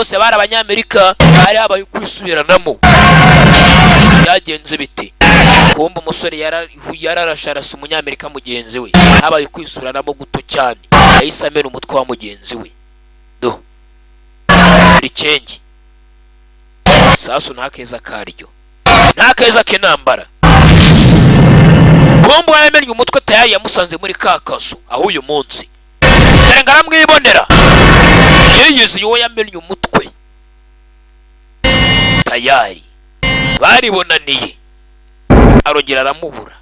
bose bari abanyamerika bari habaye kwisubiranamo byagenze bite kumba umusore yararasharasa umunyamerika mugenzi we habaye kwisubiranamo guto cyane yahise amena umutwe wa mugenzi we do ricenge sasu ntakeza karyo ntakeza kenambara kumba yamenye umutwe tayari yamusanze muri kakaso aho uyu munsi Serengara mwibonera yiyizi yo yamenye umutwe tayari baribonaniye arongera aramubura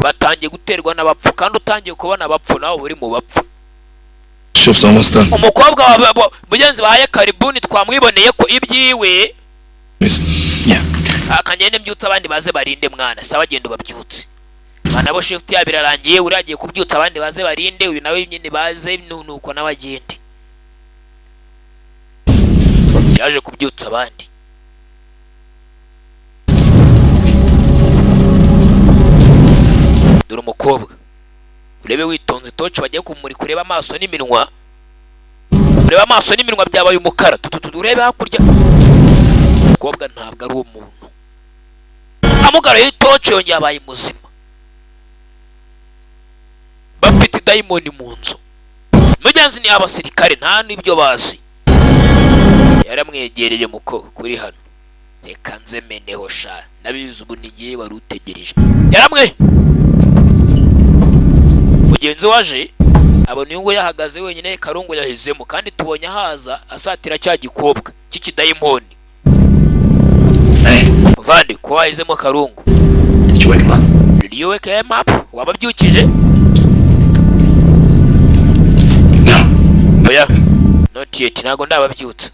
batangiye guterwa n'abapfu kandi utangiye kubona abapfu nawe buri mu bapfu umukobwa wa mugenzi bahaye karibuni twamwiboneye ko ibyiwe akanyene mbyutsa abandi baze barinde mwana sawa genda babyutse bana bo shift yabirarangiye uragiye kubyutsa abandi baze barinde uyu nawe nyine baze nuko nabagende yaje kubyutsa abandi dore umukobwa urebe witonze toci bagiye kumuri kureba amaso n'iminwa ureba amaso n'iminwa byabaye umukara urebe hakurya umukobwa ntabwo ari umuntu amugaraye toci yongeye abaye muzima bafite diamond mu nzu mugenzi ni abasirikare nta n'ibyo bazi yaramwegereye muko kuri hano reka nze meneho sha nabizi ubu nigiye wari utegereje yaramwe mugenzi waje abona ngo yahagaze wenyine karungu yahizemo kandi tubonye haza asatira cya gikobwa cy'iki diamond muvandi ko wahizemo karungu you wake him up wababyukije oya not yet nago ndababyutse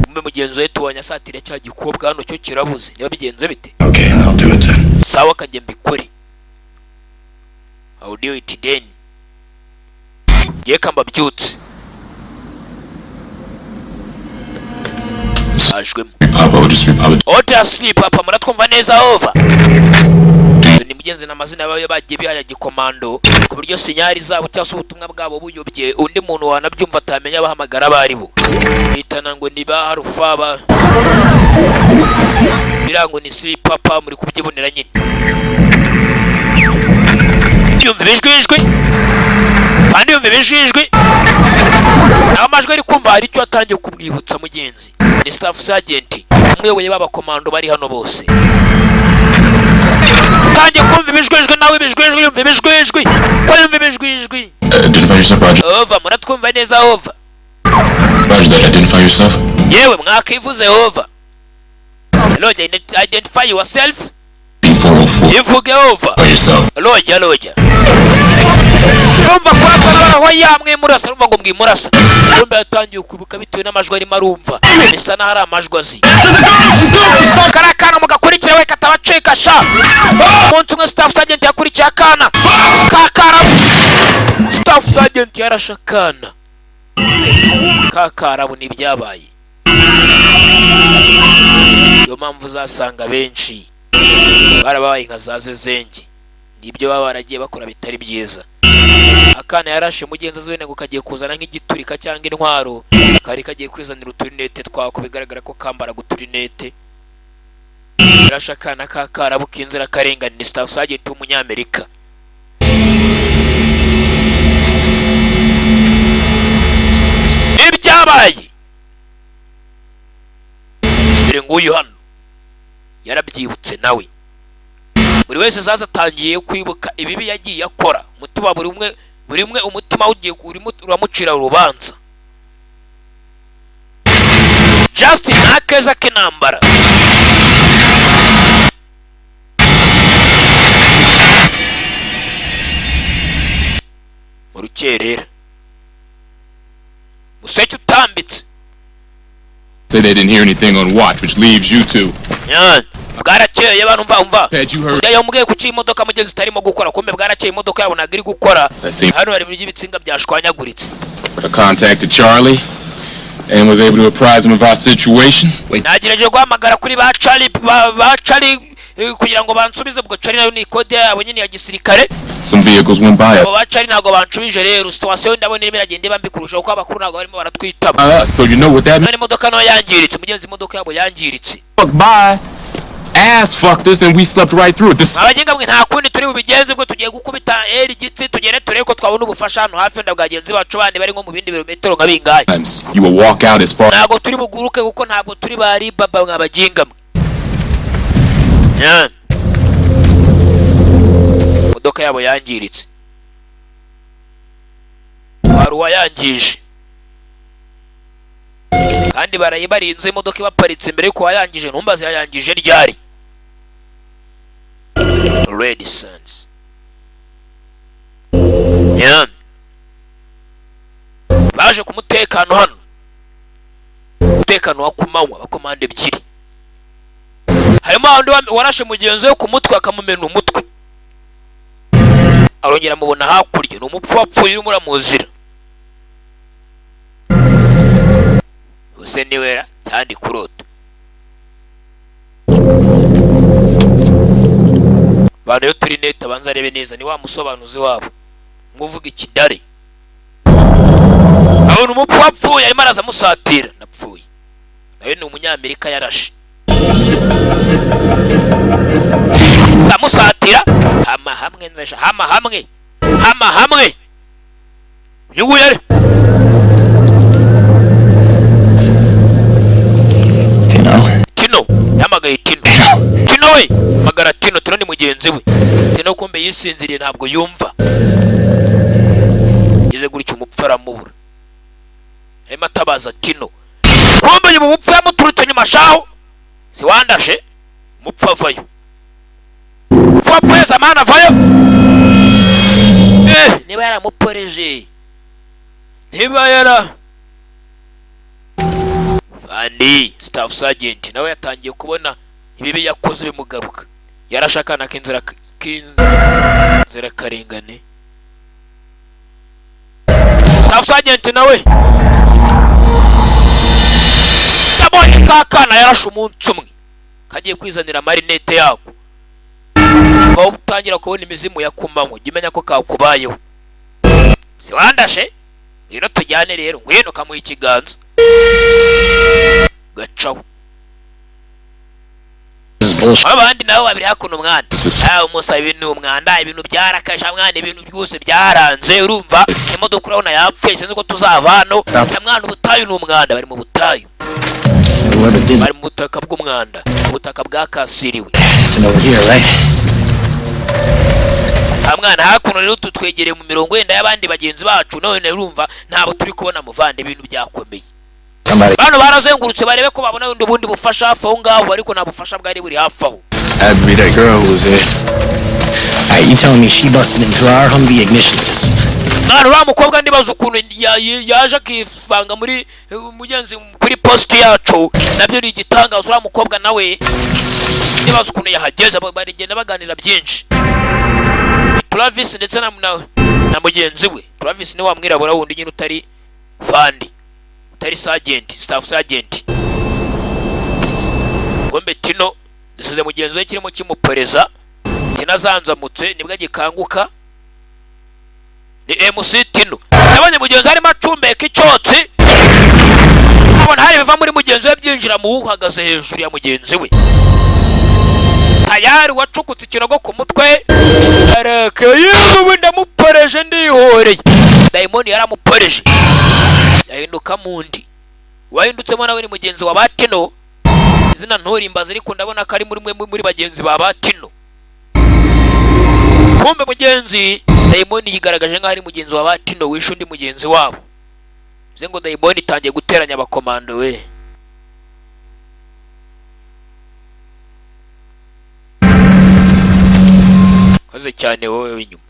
umbe mugenzi we tubonye asatira cya gikobwa hano cyo kirabuze niba bigenze bite okay I'll do it then sawa kanje mbikore I'll do it then yeka mbabyutse ajwe Oda sleep papa muratwumva neza over ni mugenzi n'amazina bayo bagiye bihaya gikomando ku buryo sinyari zabo cyangwa ubutumwa bwabo buyobye undi muntu wanabyumva atamenya abahamagara bari bo bitana ngo ni ba harufaba birango ni sleep papa muri kubyibonera nyine yumva bijwijwe kandi yumva bijwijwe amajwi ari kumva hari icyo atangiye kumwibutsa mugenzi ni staff sergeant umwe baba komando bari hano bose tangiye kumva ibijwijwe nawe ibijwijwe yumva ibijwijwe ko yumva ibijwijwe over muratwumva neza over identify yourself yewe mwakivuze over loja identify yourself ivuge over loja urumva kwakora aho yamwe murasa urumva ngo mwimurasa urumva yatangiye kubuka bitewe n'amajwi arimo arumva bisa naho ari amajwi azi karakana mugakurikira we katabaceka sha umunsi umwe staff sergeant yakurikiye akana kakara staff sergeant yarashakana kakara buni byabaye yo mpamvu uzasanga benshi barabaye nka zaze zenge nibyo baba baragiye bakora bitari byiza akana yarashe mugenzi azwene ngo kagiye kuzana nk'igiturika cyangwa intwaro kari kagiye kwizanira uturinete twako bigaragara ko kambara guturinete yarashakana kakara bukinzira karengana ni staff sergeant w'umunyamerika ibyabaye bire nguyu hano yarabyibutse nawe buri wese zaza atangiye kwibuka ibibi yagiye akora mutima buri umwe umutima ugiye uramucira urubanza Justin nakeza kenambara murukerera museke utambitse Said they didn't hear anything on watch, which leaves you two. Yeah. Bwarakeye abantu umva yayo mugiye ku cyimodoka mugenzi utarimo gukora kumbe bwarakeye imodoka yabo nagiri gukora hano bari mu by'ibitsinga byashwanyaguritse I contacted Charlie and was able to apprise him of our situation. Nagerageje guhamagara kuri ba Charlie kugira ngo bansubize ubwo Charlie nayo ni code yabo nyine ya gisirikare Some vehicles went by. Abacari ntago banshubije rero situation ndabona irimo iragenda ibambi kurusha uko abakuru ntago barimo baratwitaba. So you know what that means? Imodoka no yangiritse mugenzi imodoka yabo yangiritse. Fuck by. Ass fucked us and we slept right through it. Abagenga mwe nta kundi turi bubigenze bwo tugiye gukubita gitsi tugere tureko ko twabona ubufasha hano hafi ndabwagenzi bacu bandi bari nko mu bindi birometero nka bingaye. You will walk out as far. Ntago turi buguruke kuko ntabwo turi bari baba nk'abagenga mwe. Imodoka yabo yangiritse. Baruwa yangije. Kandi barayibarinze imodoka ibaparitse imbere yuko wayangije ntumbaze yayangije ryari. Red Suns. Baje ku mutekano hano. Umutekano wa kumanywa bakomande ebyiri. Harimo abandi warashe mugenzi we ku mutwe akamumena umutwe. Arongera mubona hakurya ni umupfapfu uri muramuzira. Use niwera cyandi kurota. Bano yo turi neta banza arebe neza ni wa musobanuzi wabo. Muvuga ikidare. Abona umupfapfu yarimo araza musatira napfuye. Nawe ni umunyamerika yarashe. Kamusatira hama hamwe nzesha hama hamwe yuguye Tino yamagaye Tino we magara Tino ni mugenzi we Tino kumbe yisinziriye ntabwo yumva yize gutyo umupfara mubura arimo atabaza Tino kumbe mu mupfa yamuturutse nyuma shaho si wandashe mupfa vayo Pweza mana vayo. Niba yaramuporeje. Niba yara Fandi Staff Sergeant nawe yatangiye kubona ibibi yakoze bimugaruka. Yarashakana k'inzira karengane. Staff Sergeant nawe Sabonye kakana yarashe umunsi umwe. Kagiye kwizanira marinete yako. Ba utangira kubona imizimu ya kumanywa gimenya ko kakubayeho. Si wandashe ngiro tujyane rero ngwino kamuha ikiganza gacaho. Abandi nabo babiri hakuno umwana umusa ibintu umwanda ibintu byarakasha mwana ibintu byose byaranze urumva imodoka urabona yapfuye sinzi ko tuzavano mwana ubutayu n'umwanda bari mu butayu bari mu butaka bw'umwanda ubutaka bwakasiriwe amwana hakuno rero tutwegereye mu mirongo yenda y'abandi bagenzi bacu none urumva ntabo turi kubona muvande ibintu byakomeye bano barazengurutse barebe ko babona ubundi bufasha hafi aho ngaho ariko nta bufasha bwari buri hafi aho. That'd be that girl who was there. You telling me she busted into our Humvee ignition system? None uriya mukobwa ndibaza ukuntu yaje akifanga muri mugenzi kuri post yacu nabyo ni igitangaza uriya mukobwa nawe ndibaza ukuntu yahageze barigenda baganira byinshi. Travis ndetse na mugenzi we Travis ni wa mwirabura wundi nyine utari Fandi utari Sergeant Staff Sergeant Gombe Tino disize mugenzi we kirimo kimupereza kinazanzamutse nibwo gikanguka ni MC Tino nabonye mugenzi arimo acumbeka icyotsi abona hari biva muri mugenzi we byinjira mu uhagaze hejuru ya mugenzi we tayari wacukutse ikinogo ku mutwe areke yewe ndamuporeje ndihoreye Diamond yaramuporeje yahinduka mundi wahindutsemo nawe ni mugenzi wa Batino izina nturimbaza ariko ndabona ko ari muri bagenzi ba Batino kumbe mugenzi Diamond yigaragaje nka ari mugenzi wa Batino wishe undi mugenzi wabo bize ngo Diamond itangiye guteranya abakomando we koze cyane wowe w'inyuma.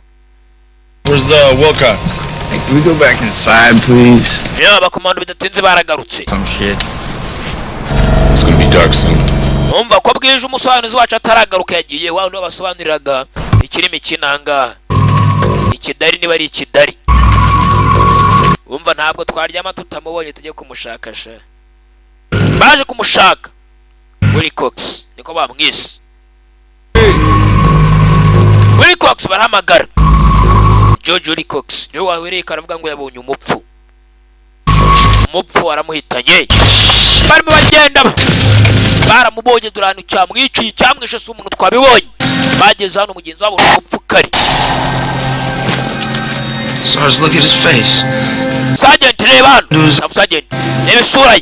Where's Wilcox? Hey, can we go back inside, please? Yeah, abakomando bidatinze baragarutse. Some shit. It's gonna be dark soon. Umva ko bwije umusobanuzi wacu ataragaruka yagiye wa ndo basobanuriraga ikirimi kinanga ikidari niba ari ikidari. Umva ntabwo twaryama tutamubonye tujye kumushakasha. Baje kumushaka. Wilcox niko bamwise. Wilcox barahamagara. George Wilcox niwe wahereye karavuga ngo yabonye umupfu aramuhitanye barimo bagenda baramubonye duranu cyamwiciye cyamwishe se umuntu twabibonye bageze hano mugenzi wabo umupfu kari Sarge, look at his face. Sergeant reba Sergeant reba sura ye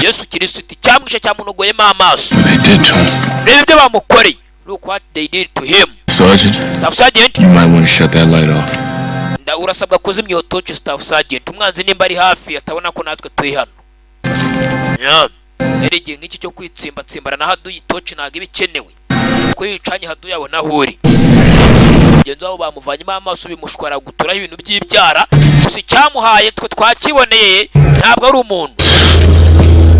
Yesu Kristo cyamwishe cyamunogoyemo amaso reba ibyo bamukoreye look what they did to him. Sergeant you might want to shut that light off. Urasabwa kuzimya iyo torch Staff Sergeant umwanzi nimba ari hafi atabona ko natwe turi hano. Erege nk'iki cyo kwitsimbatsimbara na haduye torch ntago ibikenewe kuko yicanye haduye abona huri genzo abo bamuvanyemo amaso bimushwara gutura ibintu by'ibyara gusa cyamuhaye twe twakiboneye ntabwo ari umuntu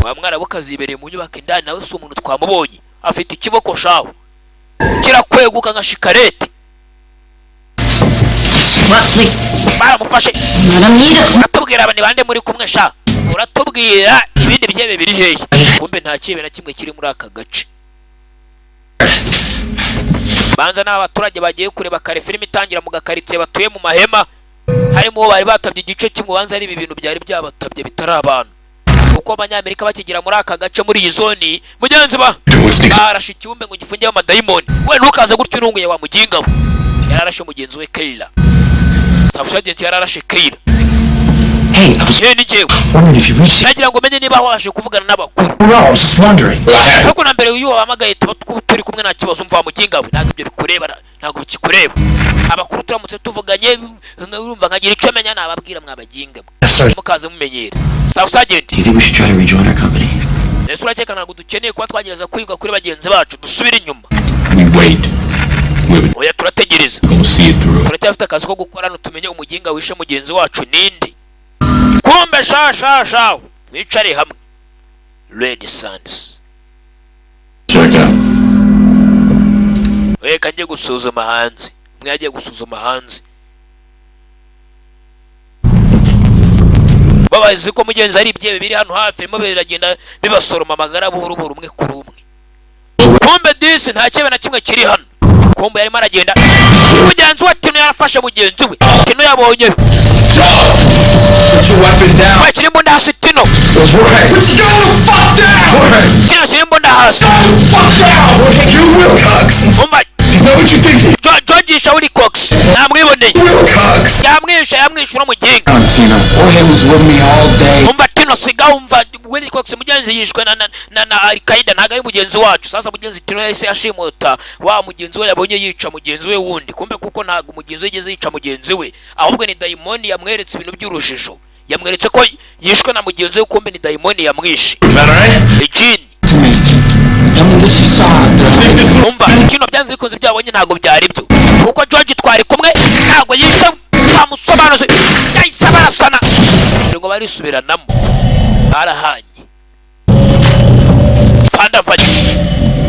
wa mwana bukazibereye mu nyubako indani nawe se umuntu twamubonye afite ikiboko shaho kirakweguka nka shikarete baramufashe atubwira abane bande muri kumwe sha uratubwira ibindi byebe biri hehe kumbe nta kibe na kimwe kiri muri aka gace banza n'abaturage bagiye kureba kare filime itangira mu gakaritse batuye mu mahema harimo bari batabye igice kimwe banza ari ibintu byari byabatabye bitari abantu uko abanyamerika bakigira muri aka gace muri iyi zone mugenzi barashe icyumbe ngo gifungiye amadayimoni we ntukaze gutyo urunguye wa mugingabo yararashe mugenzi we Keila Staff Sergeant yararashe Keila Hey, ni nagira ngo menye niba wabashe kuvugana n'abakuru ariko na mbere uyu wamagaye turi kumwe nta kibazo umva mugingabo ntabwo ibyo bikureba ntabwo bikikureba abakuru turamutse tuvuganye urumva nkagira icyo menya nababwira mwabagingabo mukaze mumenyera Staff Sergeant Yesu urakeka ntabwo dukeneye kuba twagereza kwiga kuri bagenzi bacu dusubire inyuma oya turategereza turacyafite akazi ko gukora no tumenye umuginga wishe mugenzi wacu ninde kumbe sha mwicare hamwe Red Sands weka ngiye gusuzuma hanze mwagiye gusuzuma hanze babazi ko mugenzi ari ibyebe biri hano hafi irimo biragenda bibasoroma amagara buhuru buhuru umwe kuri umwe kumbe disi nta kibe na kimwe kiri hano kumbe yarimo aragenda mugenzi we Tino yarafashe mugenzi we Tino yabonye wakiri mbunda hasi Tino Tino kiri mbunda hasi George Shauli Cox namwiboneye yamwishe n'umuginga umva Tino siga umva Willy Cox mugenzi yishwe na Al-Qaeda ntago ari mugenzi wacu sasa mugenzi Tino yahise ashimuta wa mugenzi we yabonye yica mugenzi we wundi kumbe kuko ntago mugenzi we yigeze yica mugenzi we ahubwo ni daimoni yamweretse ibintu by'urujijo yamweretse ko yishwe na mugenzi we kumbe ni daimoni yamwishe Ejini umva kino byanze bikunze byabonye ntago byari byo kuko George twari kumwe ntago yishe bamusobanuze yahise barasana ngo barisubiranamo barahanye fandafanye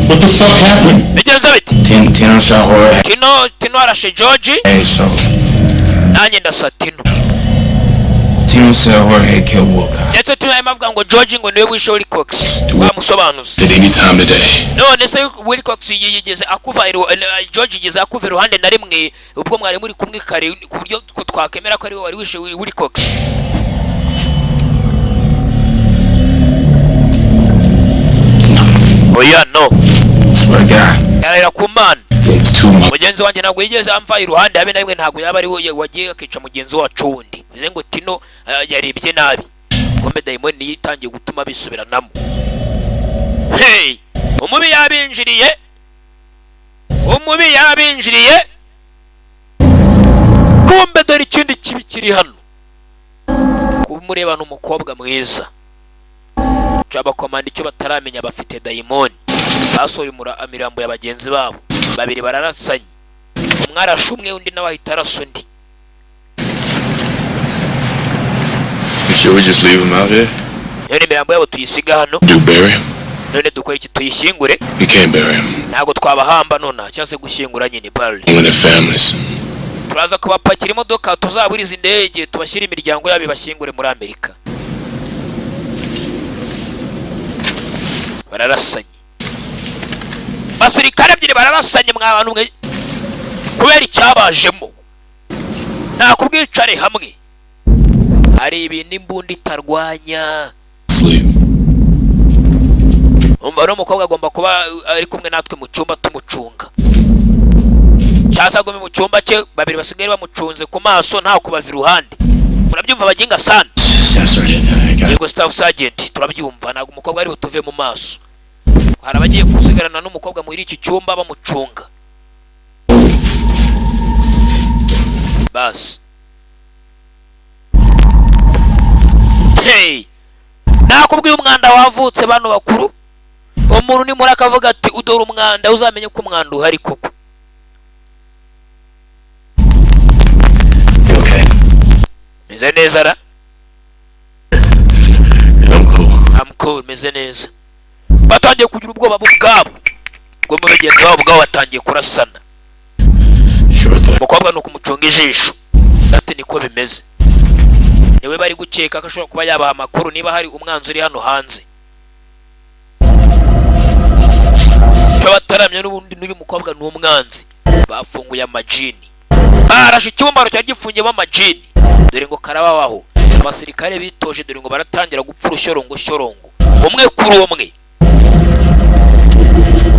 What the fuck happened? bigenze biti Tino arashe George nanjye ndasa Tino said Jorge killed Wilcox. ndetse Tino yavuga ngo George ngo niwe wishe Willy Cox bamusobanuze Any time today. none se Willy Cox yigeze akuva George yigeze akuva iruhande na rimwe ubwo mwari muri kumwe kare ku buryo twakemera ko ari we wari wishe Willy Cox oya no yarera kumana mugenzi wanjye ntabwo yigeze amva iruhande habe na rimwe ntabwo yaba ari we wagiye akica mugenzi wacu wundi bize ngo Tino yarebye nabi kumbe daimoni yitangiye gutuma bisubiranamo hey umubi yabinjiriye kumbe dore ikindi kibi kiri hano kumureba n'umukobwa mwiza cy'abakomanda icyo bataramenya bafite daimoni basoye imirambo ya bagenzi babo babiri bararasanye umwe arashe umwe undi nawe ahita arasa undi Should we just leave him out here? none imirambo yabo tuyisiga hano Do bury him? none dukora iki tuyishyingure We can't bury him. ntabwo twabahamba none cyangwa se gushyingura nyine barley When their families. turaza kubapakira imodoka tuzaburiza indege tubashyira imiryango yabo bashyingure muri Amerika bararasanye basirikare ebyiri bararasanye mwabantu mwe kubera icyabajemo nakubwicare hamwe hari ibintu imbunda itarwanya umva no mukobwa agomba kuba ari kumwe natwe mu cyumba tumucunga cyasagome mu cyumba cye babiri basigaye bamucunze ku maso nta kubava iruhande murabyumva baginga sana yego staff sergeant turabyumva ntabwo umukobwa ari butuve mu maso hari abagiye kusigarana n'umukobwa muri iki cyumba bamucunga bas hey nakubwiye umwanda wavutse bano bakuru umuntu ni muri akavuga ati udora umwanda uzamenye ko umwanda uhari koko meze neza ra I'm cool meze neza batangiye kugira ubwoba bwabo ngo mu bagenzi babo bwabo batangiye kurasana umukobwa nuko umucunga ijisho ati niko bimeze niwe bari gukeka ko ashobora kuba yabaha amakuru niba hari umwanzi uri hano hanze cyo bataramye n'ubundi n'uyu mukobwa n'umwanzi bafunguye amajini barashe icyumba cyari gifungiyemo amajini dore ngo karababaho abasirikare bitoje dore ngo baratangira gupfa urushorongo umwe kuri umwe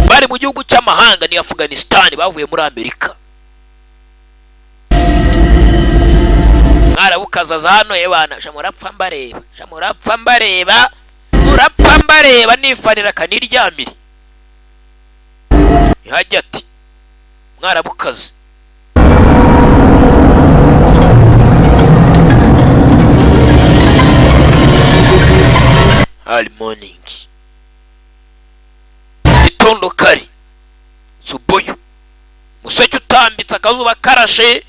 bari mu gihugu cy'amahanga ni Afghanistan bavuye muri Amerika mwarabukaza hano yebana shamurapfa mbareba nifanira kaniryamire ihajya ati mwarabukaze early morning itondo kare subuyu museke utambitse akazuba karashe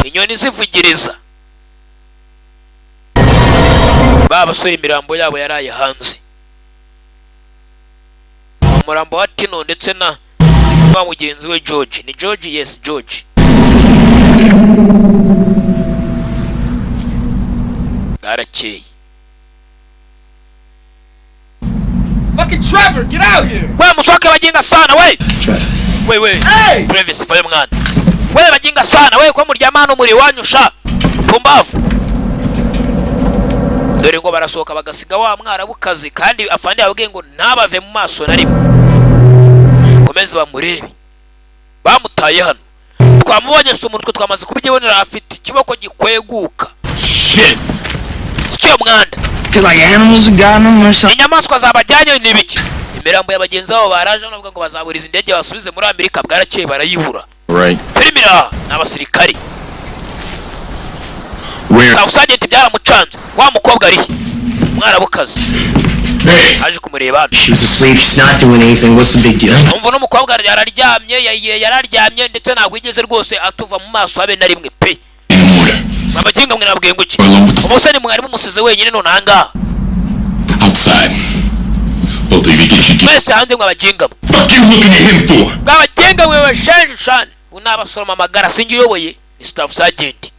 inyoni zivugiriza babasore imirambo yabo yaraye hanze umurambo wa Tino ndetse na mugenzi we George ni George yes George garakeye fucking Trevor, get out here! We musoke baginga sana we! We hey! Previous for mwana. We baginga sana we kwa muryama hano muri wanyu sha. Pumbavu. Dore ngo barasohoka bagasiga wa mwarabukazi kandi afande yabwiye ngo ntabave mu maso na rimwe. Komeze bamurebe. Bamutaye hano. Twamubonye se umuntu twamaze kubyibonera afite kiboko gikweguka. Shit. Sikyo mwanda. Like animals got them or something. Inyamaswa zabajyanye nibiki imirambo y'abagenzi babo baraje navuga ngo bazaburiza indege basubize muri Amerika bwarakeye barayibura right Perimira n'abasirikari where Sergeant byaramucanze wa mukobwa ari mwarabukazi aje kumureba she was asleep she's not doing anything what's the big deal umva no mukobwa yararyamye ndetse ntabwo igeze rwose atuva mu maso habe na rimwe pe abaginga mwe nabwiye ngo iki umusani mwarimu musize wenyine none hanga outside both of you get you mwese hanze mwabaginga fuck you looking at him for mwabaginga mwe bashanshane unabasoroma amagara singi yoboye ni staff sergeant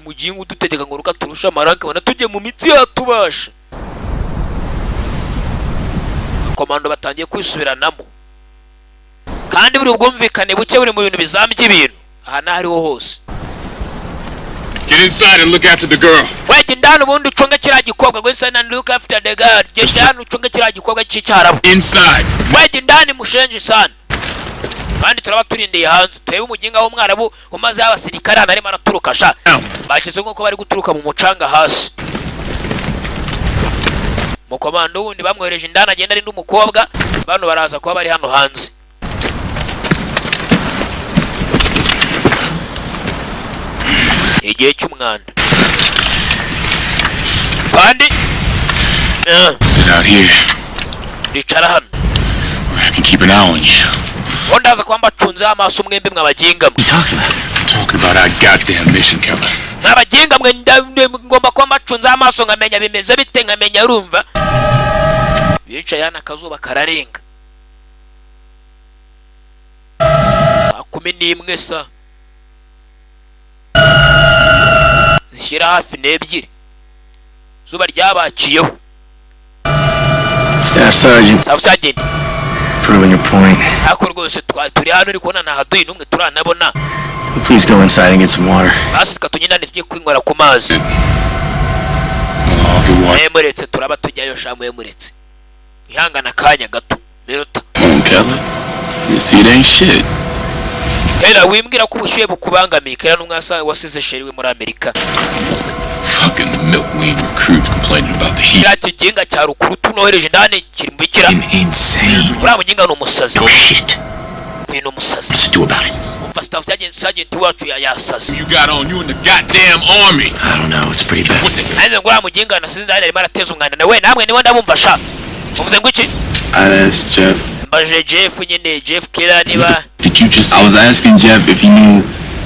muginga udutegeka ngo ruka turusha amaranke wana tujye mu mitsi yatubasha komando batangiye kwisubiranamo kandi buri ubwumvikane buke buri mu bintu bizambye ibintu aha nahariho hose. Get inside and look after the girl. Wait, ndano bundi uchonga kira gikobwa. Go inside and look after the girl. Get ndano uchonga kira gikobwa cy'icyarabu. Inside. Wait, ndani mushenje sana. Kandi turaba turindeye hanze. Twebe umuginga w'umwarabu umaze abasirikare anari maraturuka sha. Bakize nko bari guturuka mu mucanga hasi. Mukomando wundi bamwohereje ndana agenda ari ndumukobwa. Bano baraza kuba bari hano hanze. Igihe cy'umwanda kandi sit out here. Ricara hano. I can keep an eye on you. Ondaza kwamba chunze amaso mwembe mwabaginga. Talking about our goddamn mission, Kevin. Mwabaginga mwe ngomba kwamba chunze amaso ngamenya bimeze bite ngamenya rumva. Bica yana kazuba kararenga. 11 sa. Zishira hafi n'ebyiri. Zuba ryabaciyeho. Staff Sergeant. Staff Sergeant. Proving your point. Ako rwose turi hano ariko nta haduyi numwe turanabona. Please go inside and get some water. Basi tukatunyinane tujye kwinywera ku mazi. Muretse turaba tujyayo shamwe muretse. Ihangana kanya gato. Minota. You see, it ain't shit. Kera wimbwira ko ubushyuhe bukubangamiye kera n'umwasa wasize sheri we muri Amerika. Fucking milkweed recruits complaining about the heat. Kigenga cya rukuru tunohereje ndane kiri mbikira. Insane. Ura muginga no musazi. No shit. We no musazi. What's to do about it? Umva staff sergeant wacu yasazi. You got on you in the goddamn army. I don't know, it's pretty bad. Aize ngura muginga nasize ndane ari marateza umwana nawe namwe niwe ndabumva sha. Uvuze ngo iki? That's Jeff. Baje Jeff nyine Jeff kera niba. Did you just I was asking Jeff if he knew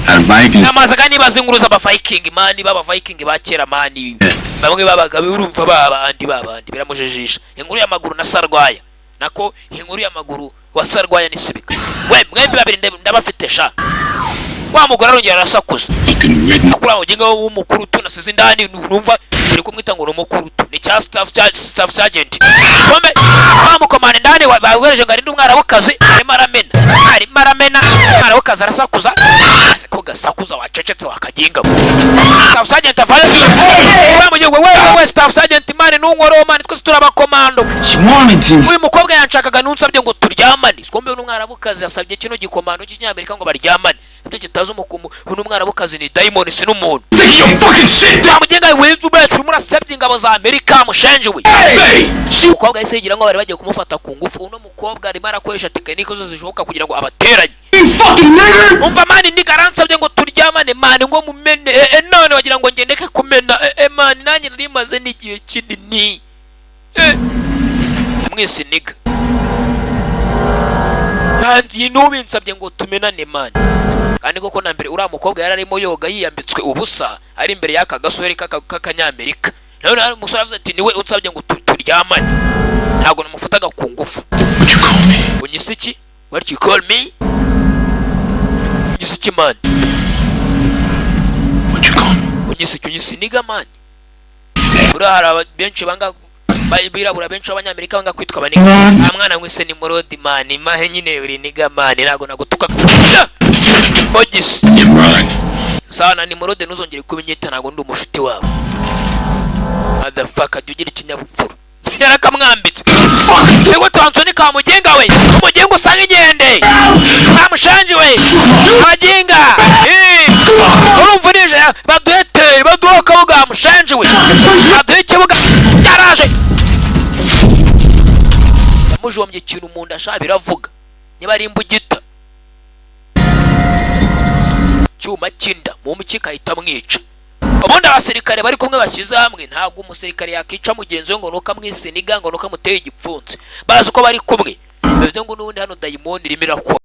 how Vikings. Amazaga niba zinguruza aba Viking man baba Viking ba kera man. Bamwe babaga urumva babandi biramujejisha. Inkuru y'amaguru na Sarwaya. Nako inkuru y'amaguru wa Sarwaya nisibika. We mwembi babiri ndabafite sha. Wa mugora arongera arasakuza. Akura muginga w'umukuru tunasize indani urumva turi kumwita ngo n'umukuru ni cya staff sergeant. Kombe bamukomane ndani bawereje ngari ndumwara wakazi arimo aramena mwara wakazi arasakuza ko gasakuza wacecetse wakaginga. Staff sergeant avale bamugiye we staff sergeant mane n'ungoro mane twese turabakomando. Uyu mukobwa yanshakaga nunsabye ngo turyamane. Kombe n'umwara wakazi yasabye kino gikomando cy'Amerika ngo baryamane. Ibyo kitazo umukumu n'umwara wakazi ni diamond si n'umuntu. Bamugenga wewe ubetse murasabye ingabo za Amerika mushenje we. Umukobwa yise yigira ngo bari bagiye kumufata ku ngufu. Uno mukobwa ari marakoresha tekinike zo zishoboka kugira ngo abateranye. Umva mani ni garansabye ngo turyamane mani ngo mumene none wagira ngo ngendeke kumena mani nanjye nari maze n'igihe kinini. Mwese niga. Kandi nubinsabye ngo tumenane mani. Kandi koko na mbere ura mukobwa yararimo yoga yiyambitswe ubusa ari imbere y'aka gasore k'akanyamerika. None ari umusore avuze ati niwe unsabye ngo turyamane. Ntago namufataga ku ngufu. What you call me? Unyisiki? What you call me? Unyisiki man. What you call me? Unyisiniga man. Ura hari benshi banga birabura benshi abanyamerika banga kwitwa baniga. Amwana mwise ni Morodi man. Imahe nyine uri niga man. Ntago nagutuka. Ogis. Imran. Sana ni Morode nuzongere kubinyita ntago ndi umushuti wawe. Motherfucker jugira ikinyabupfura. Yarakamwambitse. Sego twansoni ka mugenga we. Umugenga usanga igende. Kamushanje we. Abagenga. Urumva nije baduhete baduhoka buga mushanje we. Baduheke buga yaraje. Mujombye kintu munda shabira vuga. Niba ari imbugita. Cyuma kinda mu mukika ahita mwica. Ubundi abasirikare bari kumwe bashyize hamwe ntabwo umusirikare yakica mugenzi we ngo nuka mwisiniga ngo nuka muteye igipfunsi. Bazi uko bari kumwe. Bivuze ngo nubundi hano diamond irimo irakora.